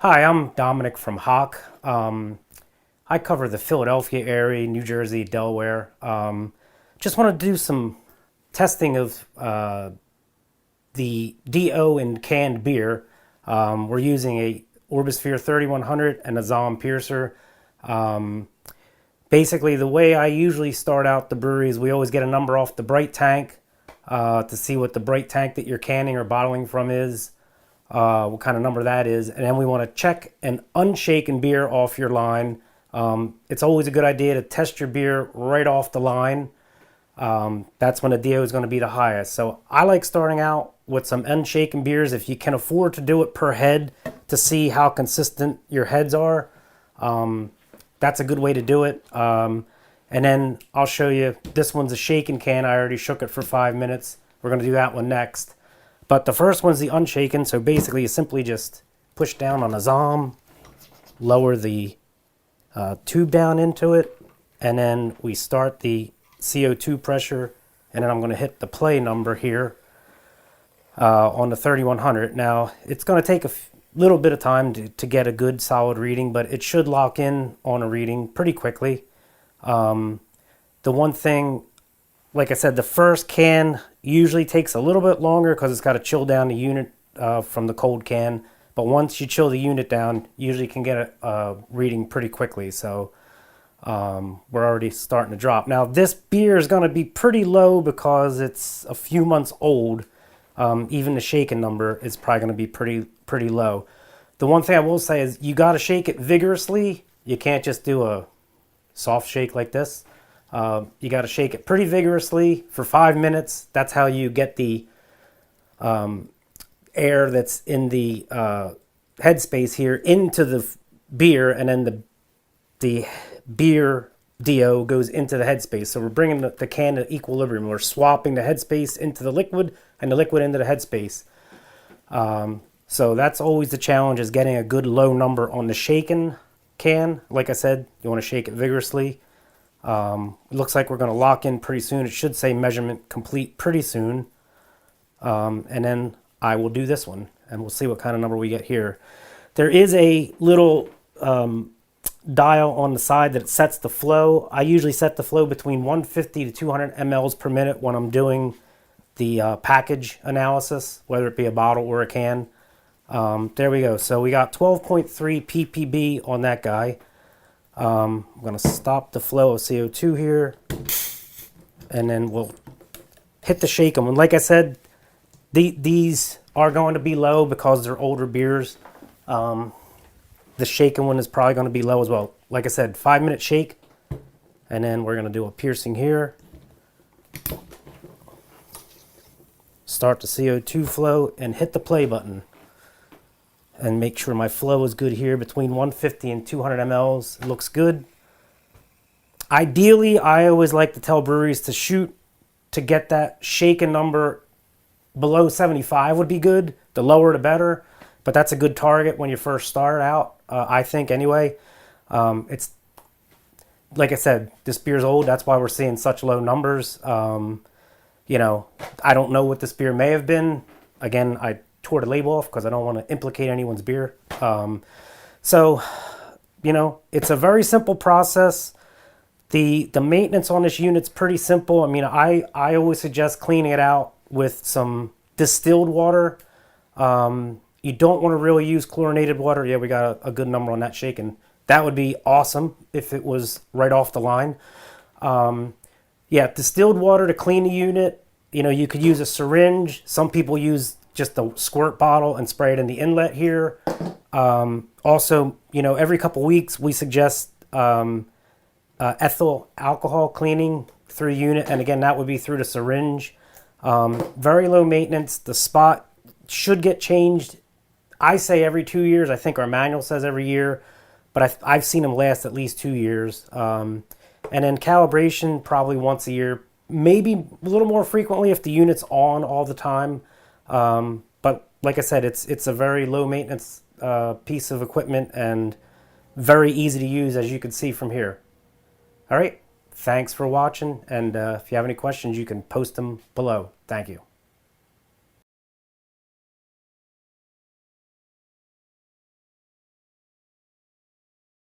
Hi, I'm Dominic from HACH. I cover the Philadelphia area, New Jersey, Delaware. Just want to do some testing of the DO in canned beer. We're using a Orbisphere 3100 and a Zom Piercer. Basically, the way I usually start out the brewery is we always get a number off the bright tank to see what the bright tank that you're canning or bottling from is. What kind of number that is, and then we want to check an unshaken beer off your line. It's always a good idea to test your beer right off the line. That's when the DO is going to be the highest. So I like starting out with some unshaken beers if you can afford to do it per head to see how consistent your heads are. That's a good way to do it. And then I'll show you, this one's a shaken can. I already shook it for 5 minutes. We're going to do that one next. But the first one's the unshaken, so basically you simply just push down on a Zom, lower the tube down into it, and then we start the CO2 pressure, and then I'm going to hit the play number here on the 3100. Now, it's going to take a little bit of time to get a good solid reading, but it should lock in on a reading pretty quickly. The one thing, like I said, the first can usually takes a little bit longer because it's got to chill down the unit from the cold can. But once you chill the unit down, usually can get a reading pretty quickly. So we're already starting to drop. Now this beer is going to be pretty low because it's a few months old. Even the shaken number is probably going to be pretty low. The one thing I will say is you got to shake it vigorously. You can't just do a soft shake like this. You got to shake it pretty vigorously for 5 minutes. That's how you get the air that's in the headspace here into the beer, and then the beer DO goes into the headspace. So we're bringing the can to equilibrium. We're swapping the headspace into the liquid and the liquid into the headspace. So that's always the challenge, is getting a good low number on the shaken can. Like I said, you want to shake it vigorously. It looks like we're going to lock in pretty soon. It should say measurement complete pretty soon. And then I will do this one, and we'll see what kind of number we get here. There is a little dial on the side that sets the flow. I usually set the flow between 150 to 200 mLs per minute when I'm doing the package analysis, whether it be a bottle or a can. There we go. So we got 12.3 ppb on that guy. I'm going to stop the flow of CO2 here, and then we'll hit the shaken one. Like I said, these are going to be low because they're older beers. The shaken one is probably going to be low as well. Like I said, 5-minute shake, and then we're going to do a piercing here. Start the CO2 flow and hit the play button. And make sure my flow is good here between 150 and 200 mLs. It looks good. Ideally, I always like to tell breweries to shoot to get that shaken number below 75 would be good. The lower the better, but that's a good target when you first start out, I think anyway. It's like I said, this beer's old. That's why we're seeing such low numbers. You know, I don't know what this beer may have been. Again, I tore the label off because I don't want to implicate anyone's beer. So, you know, it's a very simple process. The maintenance on this unit's pretty simple. I mean, I always suggest cleaning it out with some distilled water. You don't want to really use chlorinated water. Yeah, we got a good number on that shaken. That would be awesome if it was right off the line. Yeah, distilled water to clean the unit. You know, you could use a syringe. Some people use just a squirt bottle and spray it in the inlet here. Also, you know, every couple weeks we suggest ethyl alcohol cleaning through the unit, and again, that would be through the syringe. Very low maintenance. The spot should get changed. I say every 2 years. I think our manual says every year, but I've seen them last at least 2 years. And then calibration probably once a year, maybe a little more frequently if the unit's on all the time. But like I said, it's a very low maintenance piece of equipment and very easy to use, as you can see from here. All right, thanks for watching, and if you have any questions, you can post them below. Thank you.